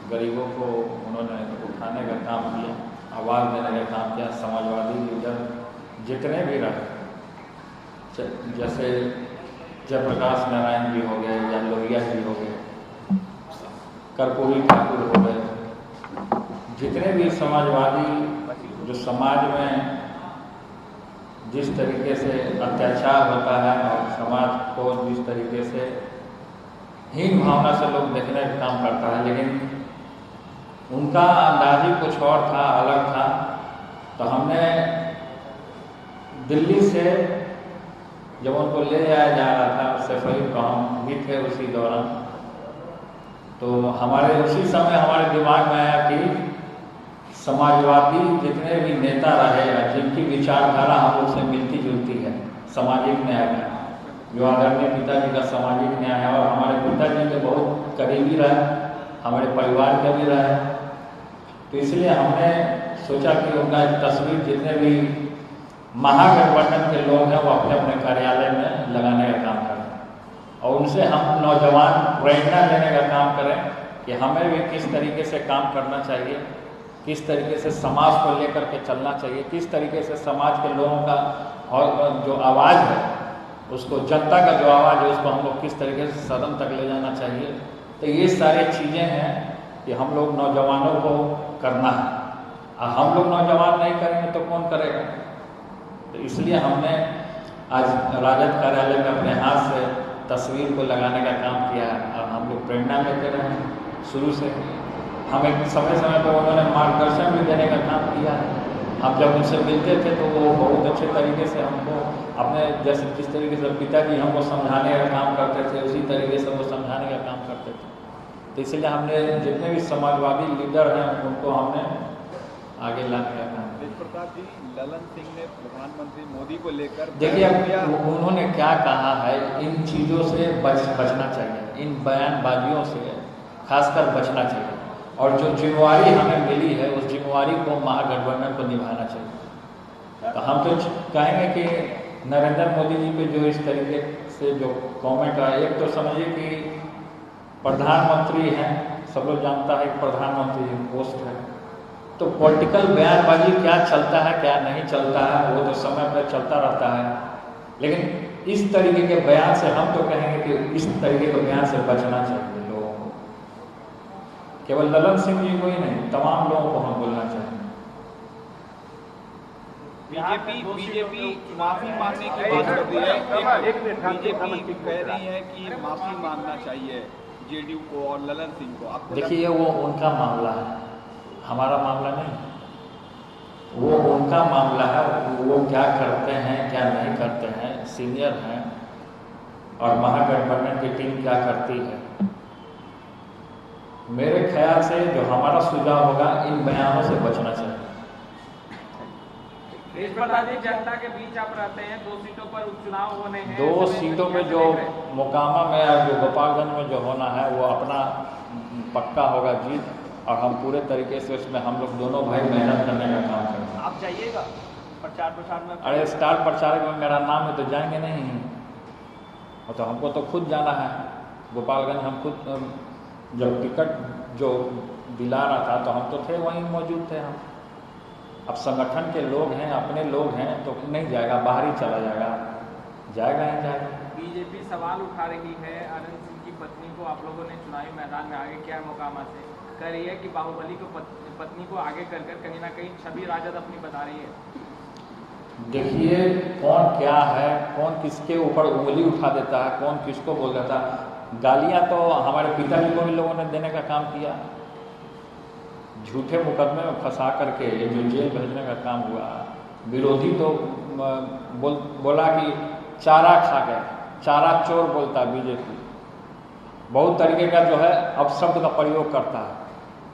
गरीबों को उन्होंने उठाने का काम किया, आवाज़ देने का काम किया। समाजवादी लीडर जितने भी रहे, जैसे जयप्रकाश नारायण जी हो गए या लोहिया जी हो गए, कर्पूरी ठाकुर हो गए, जितने भी समाजवादी जो समाज में जिस तरीके से अत्याचार होता है और समाज को जिस तरीके से हीन भावना से लोग देखने का काम करता है, लेकिन उनका अंदाज ही कुछ और था, अलग था। तो हमने दिल्ली से जब उनको ले जाया जा रहा था, उससे पहले तो हम भी थे उसी दौरान, तो हमारे उसी समय हमारे दिमाग में आया कि समाजवादी जितने भी नेता रहे या जिनकी विचारधारा हम लोग से मिलती जुलती है, सामाजिक न्याय का, जो आदरणीय पिताजी का सामाजिक न्याय है, और हमारे पिताजी के बहुत करीबी रहे, हमारे परिवार के भी रहे, तो इसलिए हमने सोचा कि उनका एक तस्वीर जितने भी महागठबंधन के लोग हैं वो अपने अपने कार्यालय में लगाने का काम करें और उनसे हम नौजवान प्रेरणा लेने का काम करें कि हमें भी किस तरीके से काम करना चाहिए, किस तरीके से समाज को लेकर के चलना चाहिए, किस तरीके से समाज के लोगों का और जो आवाज़ है उसको, जनता का जो आवाज़ है उसको हम लोग किस तरीके से सदन तक ले जाना चाहिए। तो ये सारी चीज़ें हैं कि हम लोग नौजवानों को करना है, और हम लोग नौजवान नहीं करेंगे तो कौन करेगा। तो इसलिए हमने आज राजद कार्यालय में अपने हाथ से तस्वीर को लगाने का काम किया है और हम लोग प्रेरणा लेते रहे शुरू से। हमें समय समय पर उन्होंने मार्गदर्शन भी देने का काम किया है। हम जब उनसे मिलते थे तो वो बहुत अच्छे तरीके से हमको अपने जैसे जिस तरीके से पिताजी हमको समझाने का काम करते थे उसी तरीके से वो समझाने का काम करते थे। तो इसलिए हमने जितने भी समाजवादी लीडर हैं उनको हमने आगे लाने का काम। प्रताप जी, ललन सिंह ने प्रधानमंत्री मोदी को लेकर, देखिए उन्होंने क्या कहा है, इन चीज़ों से बचना चाहिए, इन बयानबाजियों से खासकर बचना चाहिए, और जो जिम्मेवारी हमें मिली है उस जिम्मेवारी को महागठबंधन को निभाना चाहिए। तो हम तो कहेंगे कि नरेंद्र मोदी जी पे जो इस तरीके से जो कमेंट आया, एक तो समझिए कि प्रधानमंत्री हैं, सब लोग जानता है प्रधानमंत्री पोस्ट है, तो पॉलिटिकल बयानबाजी क्या चलता है क्या नहीं चलता है वो तो समय पर चलता रहता है, लेकिन इस तरीके के बयान से हम तो कहेंगे कि इस तरीके के बयान से बचना चाहिए लोगों को। केवल ललन सिंह जी को ही नहीं, तमाम लोगों को हम बोलना चाहिए। बीजेपी माफी मांगने की बात कर रही है, बीजेपी कह रही है कि माफी मांगना चाहिए जेडीयू को और ललन सिंह को। देखिए वो उनका मामला है, हमारा मामला नहीं, वो उनका मामला है, वो क्या करते हैं क्या नहीं करते हैं, सीनियर हैं, और महागठबंधन की टीम क्या करती है। मेरे ख्याल से जो हमारा सुझाव होगा, इन बयानों से बचना चाहिए। जनता के बीच आप रहते हैं, 2 सीटों पर उपचुनाव होने हैं, 2 सीटों पे जो मोकामा में या जो गोपालगंज में जो होना है वो अपना पक्का होगा जीत, और हम पूरे तरीके से उसमें हम लोग दोनों भाई मेहनत करने का काम करेंगे। आप जाइएगा प्रचार प्रसार में? अरे स्टार प्रचारक में मेरा नाम है तो जाएंगे नहीं, और तो हमको तो खुद जाना है गोपालगंज। हम खुद जब टिकट जो दिला रहा था तो हम तो थे वहीं मौजूद थे हम। अब संगठन के लोग हैं, अपने लोग हैं, तो नहीं जाएगा, बाहर ही चला जाएगा, जाएगा ही जाएगा। बीजेपी सवाल उठा रही है आनंद सिंह की पत्नी को आप लोगों ने चुनावी मैदान में आगे किया मोकामा से, कह रही है कि बाहुबली को पत्नी को आगे कर कहीं ना कहीं छवि राजद अपनी बता रही है। देखिए कौन क्या है, कौन किसके ऊपर उंगली उठा देता है, कौन किसको बोल देता है। गालियां तो हमारे पिताजी को भी लोगों ने देने का काम किया, झूठे मुकदमे में फंसा करके ये जो जेल भेजने का काम हुआ। विरोधी तो बोला कि चारा खा गए, चारा चोर बोलता है बीजेपी, बहुत तरीके का जो है अपशब्द का प्रयोग करता है,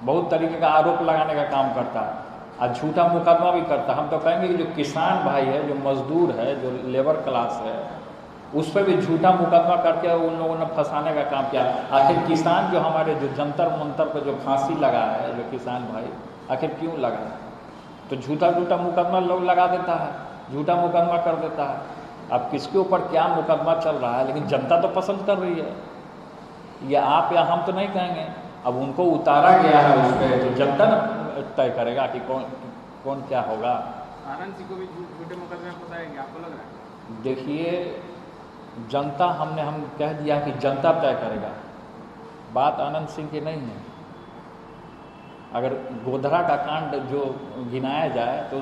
बहुत तरीके का आरोप लगाने का काम करता है, और झूठा मुकदमा भी करता है। हम तो कहेंगे कि जो किसान भाई है, जो मजदूर है, जो लेबर क्लास है, उस पर भी झूठा मुकदमा करके उन लोगों ने फंसाने का काम किया। आखिर किसान जो हमारे जो जंतर मंतर पर जो फांसी लगा है, जो किसान भाई आखिर क्यों लगा? तो झूठा मुकदमा लोग लगा देता है, झूठा मुकदमा कर देता है। अब किसके ऊपर क्या मुकदमा चल रहा है, लेकिन जनता तो पसंद कर रही है। ये आप या हम तो नहीं कहेंगे, अब उनको उतारा गया है उस पर, तो जनता न तय करेगा कि कौन क्या होगा। आनंद सिंह को भी झूठे मुकदमे में फंसाएंगे, आपको लग रहा है? देखिए, जनता हम कह दिया कि जनता तय करेगा, बात आनंद सिंह की नहीं है। अगर गोधरा का कांड जो गिनाया जाए तो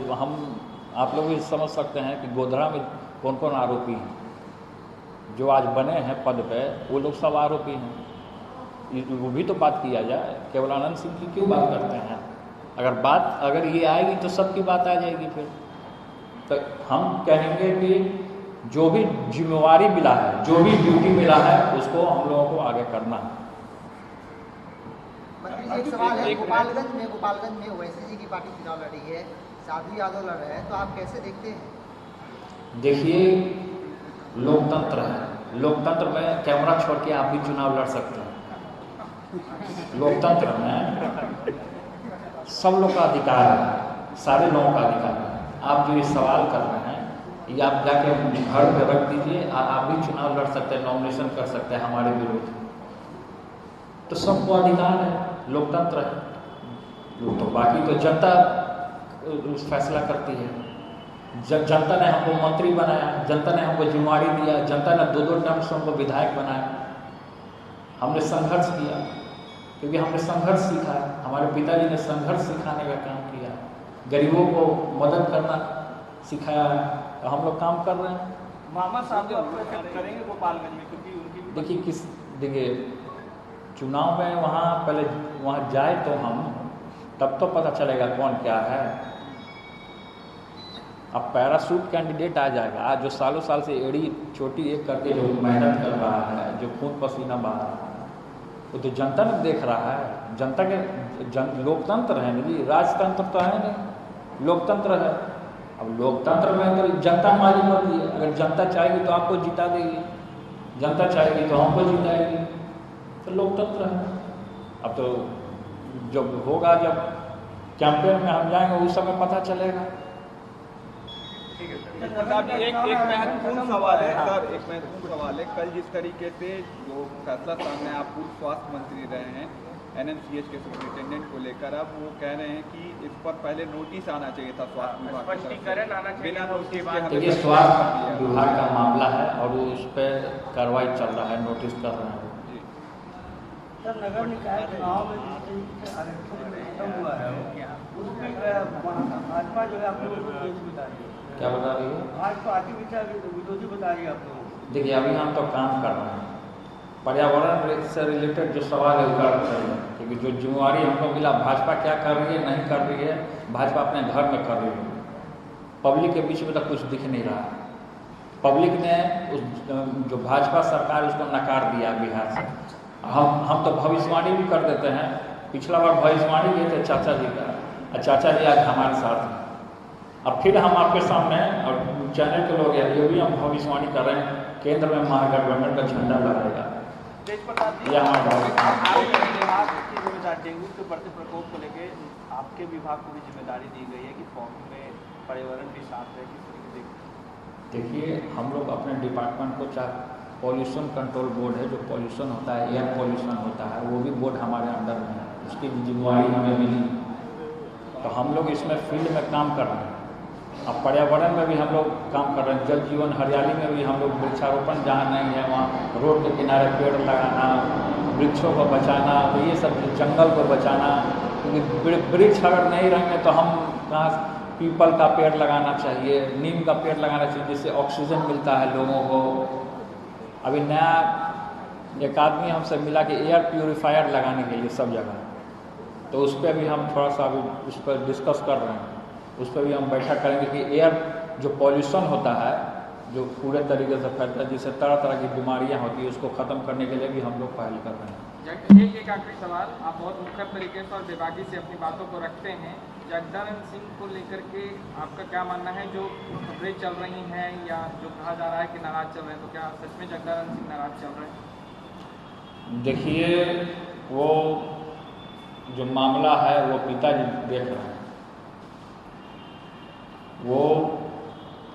आप लोग भी समझ सकते हैं कि गोधरा में कौन कौन आरोपी हैं। जो आज बने हैं पद पे वो लोग सब आरोपी हैं। वो भी तो बात किया जाए, केवल आनंद सिंह की क्यों बात करते हैं? अगर ये आएगी तो सबकी बात आ जाएगी। फिर तो हम कहेंगे कि जो भी जिम्मेवारी मिला है, जो भी ड्यूटी मिला है, उसको हम लोगों को आगे करना है। एक सवाल है, गोपालगंज में ओवैसी जी की पार्टी चुनाव लड़ी है, साधु यादव लड़ रहे हैं, तो आप कैसे देखते हैं? देखिए, लोकतंत्र है, लोकतंत्र में कैमरा छोड़ के आप भी चुनाव लड़ सकते हैं। लोकतंत्र में सब लोग का अधिकार है, सारे लोगों का अधिकार है। आप जो ये सवाल कर रहे हैं, ये आप जाके घर पे रख दीजिए, आप भी चुनाव लड़ सकते हैं, नॉमिनेशन कर सकते हैं हमारे विरोध। तो सबको अधिकार है, लोकतंत्र है। तो बाकी तो जनता फैसला करती है। जनता ने हमको मंत्री बनाया, जनता ने हमको जिम्मेवारी दिया, जनता ने 2-2 टर्म से हमको विधायक बनाया। हमने संघर्ष किया, क्योंकि हमने संघर्ष सीखा है। हमारे पिताजी ने संघर्ष सिखाने का काम किया, गरीबों को मदद करना सिखाया है, तो हम लोग काम कर रहे हैं। मामा साहब जो करेंगे गोपालगंज में, क्योंकि उनकी देखिए चुनाव में पहले वहाँ जाए तो हम तब तो पता चलेगा कौन क्या है। अब पैराशूट कैंडिडेट आ जाएगा, आज जो सालों साल से एड़ी छोटी एक करके जो मेहनत कर रहा है, जो खून पसीना बहा रहा है, वो तो जनता ने देख रहा है। जनता के लोकतंत्र है ना जी, राजतंत्र तो है नहीं, लोकतंत्र है। अब लोकतंत्र में तो जनता मालिक होती है। अगर जनता चाहेगी तो आपको जिता देगी, जनता चाहेगी तो हमको जिताएगी, तो लोकतंत्र है। अब तो जब होगा, जब कैंपेन में हम जाएंगे उस समय पता चलेगा। एक महत्वपूर्ण सवाल है सर, एक महत्वपूर्ण सवाल है। कल जिस तरीके से जो फैसला सामने आप पूर्व स्वास्थ्य मंत्री रहे हैं, NMCH के सुपरिटेंडेंट को लेकर, अब वो कह रहे हैं कि इस पर पहले नोटिस आना चाहिए था स्वास्थ्य विभाग की तरफ से। बिना नोटिस के देखिए, स्वास्थ्य विभाग का मामला है और वो उस पर कार्रवाई चल रहा है, नोटिस कर रहे हैं। सर, नगर निकाय चुनाव में खत्म हुआ है, उसमें भाजपा जो है आप लोगों को विरोधी बता रही है। क्या बता रही है? भाजपा विरोधी बता रही है आप लोगों को। देखिए, अभी हम तो काम कर रहे हैं, पर्यावरण से रिलेटेड जो सवाल है वो कर रहे हैं, क्योंकि जो जिम्मेवारी हमको मिला, भाजपा क्या कर रही है नहीं कर रही है, भाजपा अपने घर में कर रही है। पब्लिक के बीच में तो कुछ दिख नहीं रहा। पब्लिक ने जो भाजपा सरकार उसको नकार दिया बिहार से। हम तो भविष्यवाणी भी कर देते हैं। पिछला बार भविष्यवाणी किए थे चाचा जी का, और चाचा जी आज हमारे साथ हैं। अब फिर हम आपके सामने, और चैनल के लोग ये भी हम भविष्यवाणी कर रहे हैं, केंद्र में महागठबंधन का झंडा लहरेगा। डेंगू के बढ़ते प्रकोप को लेकर आपके विभाग को भी जिम्मेदारी दी गई है कि फॉर्म में पर्यावरण भी साफ रहे, किस तरीके से? देखिए, हम लोग अपने डिपार्टमेंट को, चाहे पॉल्यूशन कंट्रोल बोर्ड है, जो पॉल्यूशन होता है, एयर पॉल्यूशन होता है, वो भी बोर्ड हमारे अंडर में है, उसकी जिम्मेवारी हमें मिली। तो हम लोग इसमें फील्ड में काम कर रहे हैं। अब पर्यावरण में भी हम लोग काम कर रहे हैं, जल जीवन हरियाली में भी हम लोग वृक्षारोपण जहाँ नहीं है वहाँ रोड के किनारे पेड़ लगाना, वृक्षों को बचाना, तो ये सब जंगल को बचाना। क्योंकि वृक्ष अगर नहीं रहेंगे तो हम कहाँ, पीपल का पेड़ लगाना चाहिए, नीम का पेड़ लगाना चाहिए, जिससे ऑक्सीजन मिलता है लोगों को। अभी नया एक आदमी हमसे मिला कि एयर प्यूरीफायर लगाने के लिए सब जगह, तो उस पर भी हम थोड़ा सा अभी उस पर डिस्कस कर रहे हैं। उस पर भी हम बैठक करेंगे कि एयर जो पॉल्यूशन होता है, जो पूरे तरीके से फैलता है, जिससे तरह तरह की बीमारियां होती है, उसको ख़त्म करने के लिए भी हम लोग पहल कर रहे हैं। एक आखिरी सवाल, आप बहुत मुखर तरीके से और बेबाकी से अपनी बातों को रखते हैं। जगदानंद सिंह को लेकर के आपका क्या मानना है? जो खबरें चल रही हैं या जो कहा जा रहा है कि नाराज चल रहे हैं, तो क्या सच में जगदानंद सिंह नाराज चल रहे हैं? देखिए, वो जो मामला है वो पिताजी देख रहे हैं, वो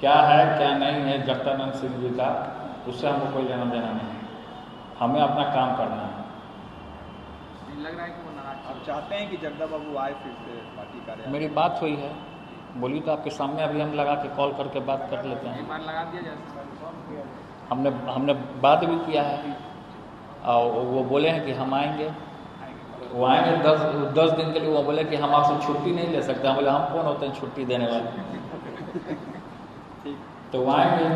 क्या है क्या नहीं है जगदानंद सिंह जी का, उससे हमको कोई लेना देना नहीं है। हमें अपना काम करना है। लग रहा है कि वो नाराज आप चाहते हैं कि जगदा बाबू आए फिर से पार्टी कार्यालय? मेरी बात हुई है, बोली तो आपके सामने अभी हम लगा के कॉल करके बात कर लेते एक हैं। बार लगा दिया जाए। हमने बात भी किया है और वो बोले हैं कि हम आएंगे। वो आएंगे 10 दिन के लिए। वो बोले कि हम आपसे छुट्टी नहीं ले सकते। हम बोले हम कौन होते हैं छुट्टी देने वाले? ठीक। तो वो आएंगे।